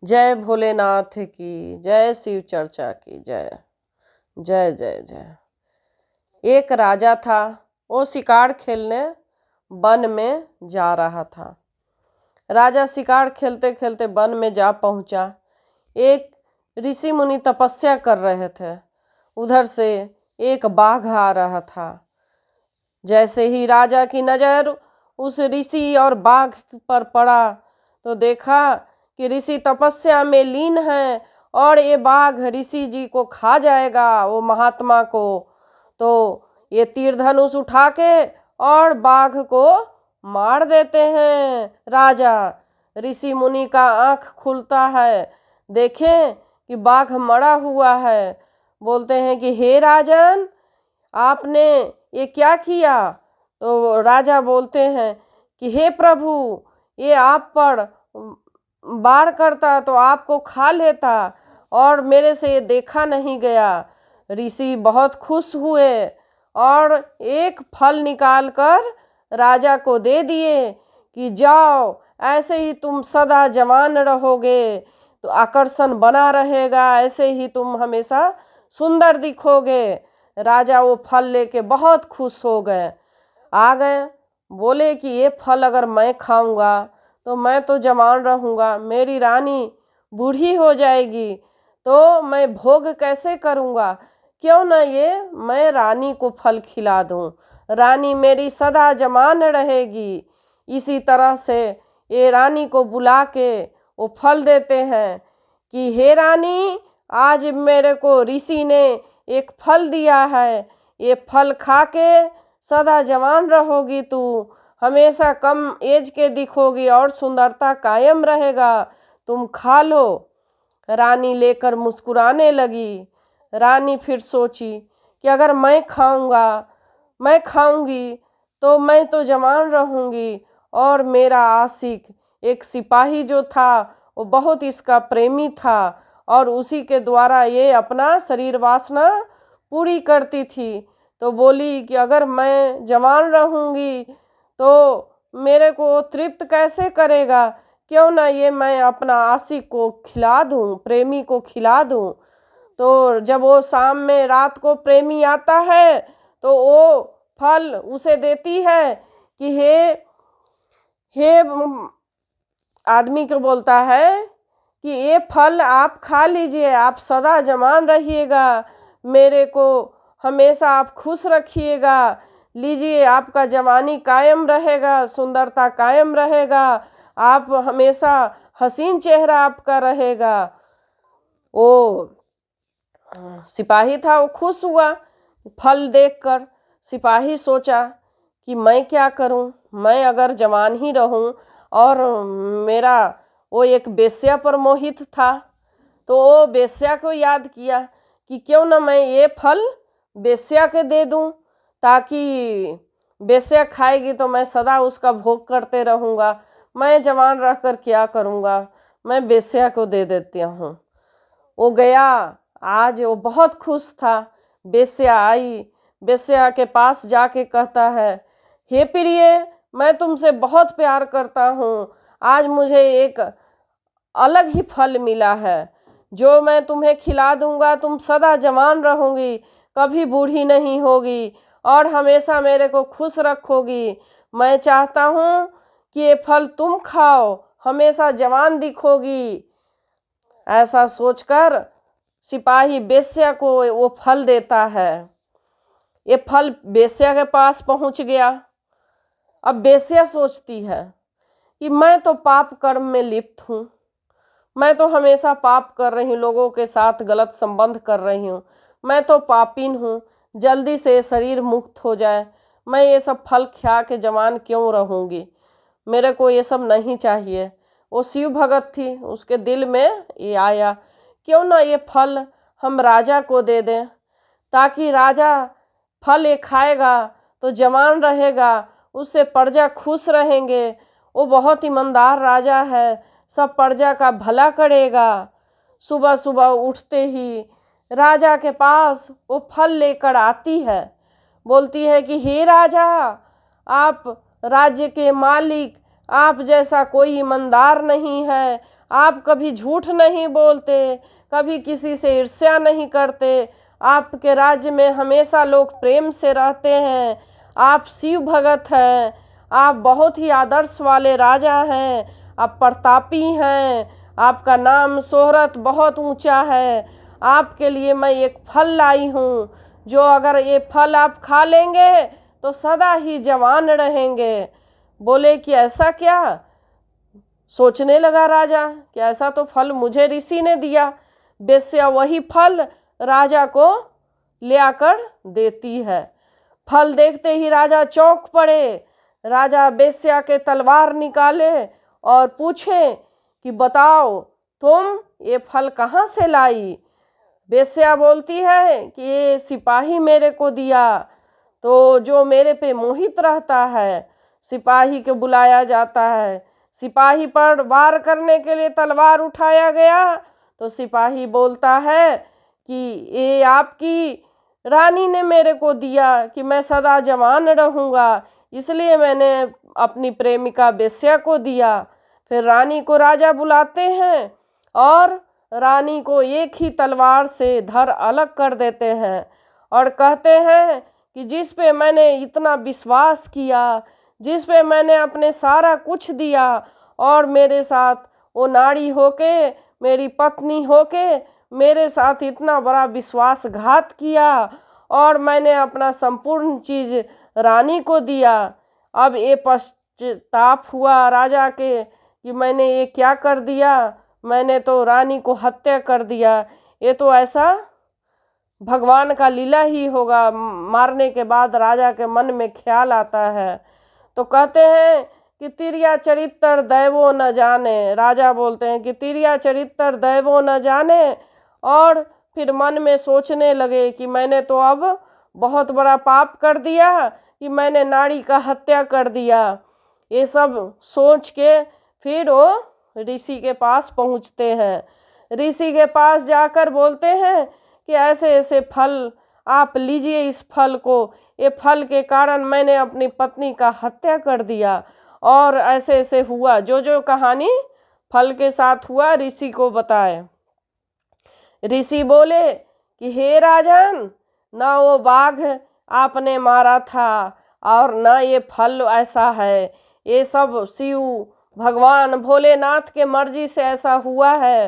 जय भोलेनाथ की जय, शिव चर्चा की जय। जय जय जय। एक राजा था, वो शिकार खेलने वन में जा रहा था। राजा शिकार खेलते खेलते वन में जा पहुंचा। एक ऋषि मुनि तपस्या कर रहे थे। उधर से एक बाघ आ रहा था। जैसे ही राजा की नज़र उस ऋषि और बाघ पर पड़ा तो देखा कि ऋषि तपस्या में लीन है और ये बाघ ऋषि जी को खा जाएगा, वो महात्मा को। तो ये तीर धनुष उठा के और बाघ को मार देते हैं। राजा ऋषि मुनि का आँख खुलता है, देखें कि बाघ मरा हुआ है। बोलते हैं कि हे राजन, आपने ये क्या किया? तो राजा बोलते हैं कि हे प्रभु, ये आप पर वार करता तो आपको खा लेता और मेरे से ये देखा नहीं गया। ऋषि बहुत खुश हुए और एक फल निकाल कर राजा को दे दिए कि जाओ, ऐसे ही तुम सदा जवान रहोगे, तो आकर्षण बना रहेगा, ऐसे ही तुम हमेशा सुंदर दिखोगे। राजा वो फल लेके बहुत खुश हो गए। आ गए, बोले कि ये फल अगर मैं खाऊंगा तो मैं तो जवान रहूंगा, मेरी रानी बूढ़ी हो जाएगी, तो मैं भोग कैसे करूंगा? क्यों ना ये मैं रानी को फल खिला दूं, रानी मेरी सदा जवान रहेगी। इसी तरह से ये रानी को बुला के वो फल देते हैं कि हे रानी, आज मेरे को ऋषि ने एक फल दिया है, ये फल खा के सदा जवान रहोगी, तू हमेशा कम एज के दिखोगी और सुंदरता कायम रहेगा, तुम खा लो। रानी लेकर मुस्कुराने लगी। रानी फिर सोची कि अगर मैं खाऊंगी तो मैं तो जवान रहूंगी, और मेरा आशिक एक सिपाही जो था वो बहुत इसका प्रेमी था और उसी के द्वारा ये अपना शरीर वासना पूरी करती थी। तो बोली कि अगर मैं जवान रहूंगी तो मेरे को तृप्त कैसे करेगा, क्यों ना ये मैं अपना आशिक को खिला दूं, प्रेमी को खिला दूं। तो जब वो शाम में रात को प्रेमी आता है तो वो फल उसे देती है कि हे आदमी को बोलता है कि ये फल आप खा लीजिए, आप सदा जवान रहिएगा, मेरे को हमेशा आप खुश रखिएगा, लीजिए, आपका जवानी कायम रहेगा, सुंदरता कायम रहेगा, आप हमेशा हसीन चेहरा आपका रहेगा। वो सिपाही था, वो खुश हुआ फल देखकर। सिपाही सोचा कि मैं क्या करूं, मैं अगर जवान ही रहूं, और मेरा वो एक वेश्या पर मोहित था, तो वो वेश्या को याद किया कि क्यों ना मैं ये फल वेश्या के दे दूं, ताकि वेश्या खाएगी तो मैं सदा उसका भोग करते रहूँगा, मैं जवान रहकर क्या करूँगा, मैं वेश्या को दे देती हूँ। वो गया, आज वो बहुत खुश था। वेश्या आई, वेश्या के पास जाके कहता है, हे प्रिय, मैं तुमसे बहुत प्यार करता हूँ, आज मुझे एक अलग ही फल मिला है, जो मैं तुम्हें खिला दूंगा, तुम सदा जवान रहोगी, कभी बूढ़ी नहीं होगी और हमेशा मेरे को खुश रखोगी। मैं चाहता हूँ कि ये फल तुम खाओ, हमेशा जवान दिखोगी। ऐसा सोचकर सिपाही वेश्या को वो फल देता है। ये फल वेश्या के पास पहुँच गया। अब वेश्या सोचती है कि मैं तो पाप कर्म में लिप्त हूँ, मैं तो हमेशा पाप कर रही हूँ, लोगों के साथ गलत संबंध कर रही हूँ, मैं तो पापीन हूँ, जल्दी से शरीर मुक्त हो जाए, मैं ये सब फल खा के जवान क्यों रहूँगी, मेरे को ये सब नहीं चाहिए। वो शिव भगत थी, उसके दिल में ये आया, क्यों ना ये फल हम राजा को दे दें, ताकि राजा फल ये खाएगा तो जवान रहेगा, उससे प्रजा खुश रहेंगे, वो बहुत ईमानदार राजा है, सब प्रजा का भला करेगा। सुबह सुबह उठते ही राजा के पास वो फल लेकर आती है, बोलती है कि हे राजा, आप राज्य के मालिक, आप जैसा कोई ईमानदार नहीं है, आप कभी झूठ नहीं बोलते, कभी किसी से ईर्ष्या नहीं करते। आपके राज्य में हमेशा लोग प्रेम से रहते हैं। आप शिव भगत हैं। आप बहुत ही आदर्श वाले राजा हैं। आप प्रतापी हैं। आपका नाम शोहरत बहुत ऊंचा है। आपके लिए मैं एक फल लाई हूँ, जो अगर ये फल आप खा लेंगे तो सदा ही जवान रहेंगे। बोले कि ऐसा क्या? सोचने लगा राजा कि ऐसा तो फल मुझे ऋषि ने दिया। वेश्या वही फल राजा को ले आकर देती है। फल देखते ही राजा चौंक पड़े। राजा वेश्या के तलवार निकाले और पूछे कि बताओ तुम ये फल कहाँ से लाई? वेश्या बोलती है कि ये सिपाही मेरे को दिया, तो जो मेरे पे मोहित रहता है। सिपाही को बुलाया जाता है। सिपाही पर वार करने के लिए तलवार उठाया गया तो सिपाही बोलता है कि ये आपकी रानी ने मेरे को दिया कि मैं सदा जवान रहूँगा, इसलिए मैंने अपनी प्रेमिका वेश्या को दिया। फिर रानी को राजा बुलाते हैं और रानी को एक ही तलवार से धर अलग कर देते हैं और कहते हैं कि जिस पे मैंने इतना विश्वास किया, जिस पे मैंने अपने सारा कुछ दिया और मेरे साथ वो नारी होके, मेरी पत्नी होके मेरे साथ इतना बड़ा विश्वासघात किया और मैंने अपना संपूर्ण चीज़ रानी को दिया। अब ये पश्चाताप हुआ राजा के कि मैंने ये क्या कर दिया, मैंने तो रानी को हत्या कर दिया। ये तो ऐसा भगवान का लीला ही होगा। मारने के बाद राजा के मन में ख्याल आता है तो कहते हैं कि तिरिया चरित्र दैवो न जाने। राजा बोलते हैं कि तिरिया चरित्र दैवो न जाने, और फिर मन में सोचने लगे कि मैंने तो अब बहुत बड़ा पाप कर दिया कि मैंने नारी का हत्या कर दिया। ये सब सोच के फिर वो ऋषि के पास पहुँचते हैं। ऋषि के पास जाकर बोलते हैं कि ऐसे ऐसे फल आप लीजिए, इस फल को, ये फल के कारण मैंने अपनी पत्नी का हत्या कर दिया और ऐसे ऐसे हुआ। जो जो कहानी फल के साथ हुआ ऋषि को बताए। ऋषि बोले कि हे राजन, ना वो बाघ आपने मारा था और ना ये फल ऐसा है, ये सब शिव भगवान भोलेनाथ के मर्जी से ऐसा हुआ है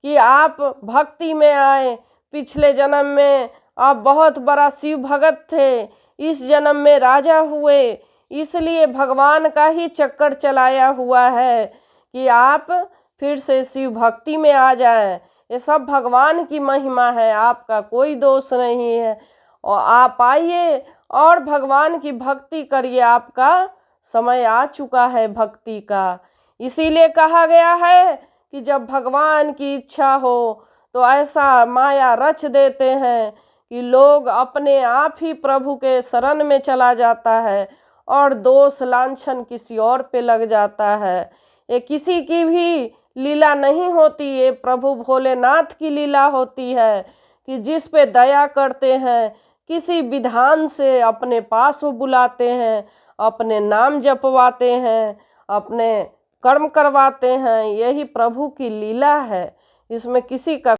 कि आप भक्ति में आए। पिछले जन्म में आप बहुत बड़ा शिव भगत थे, इस जन्म में राजा हुए, इसलिए भगवान का ही चक्कर चलाया हुआ है कि आप फिर से शिव भक्ति में आ जाएं। ये सब भगवान की महिमा है, आपका कोई दोष नहीं है। और आप आइए और भगवान की भक्ति करिए, आपका समय आ चुका है भक्ति का। इसीलिए कहा गया है कि जब भगवान की इच्छा हो तो ऐसा माया रच देते हैं कि लोग अपने आप ही प्रभु के शरण में चला जाता है और दोष लांछन किसी और पे लग जाता है। ये किसी की भी लीला नहीं होती, ये प्रभु भोलेनाथ की लीला होती है कि जिस पे दया करते हैं, किसी विधान से अपने पास वो बुलाते हैं, अपने नाम जपवाते हैं, अपने कर्म करवाते हैं। यही प्रभु की लीला है, इसमें किसी का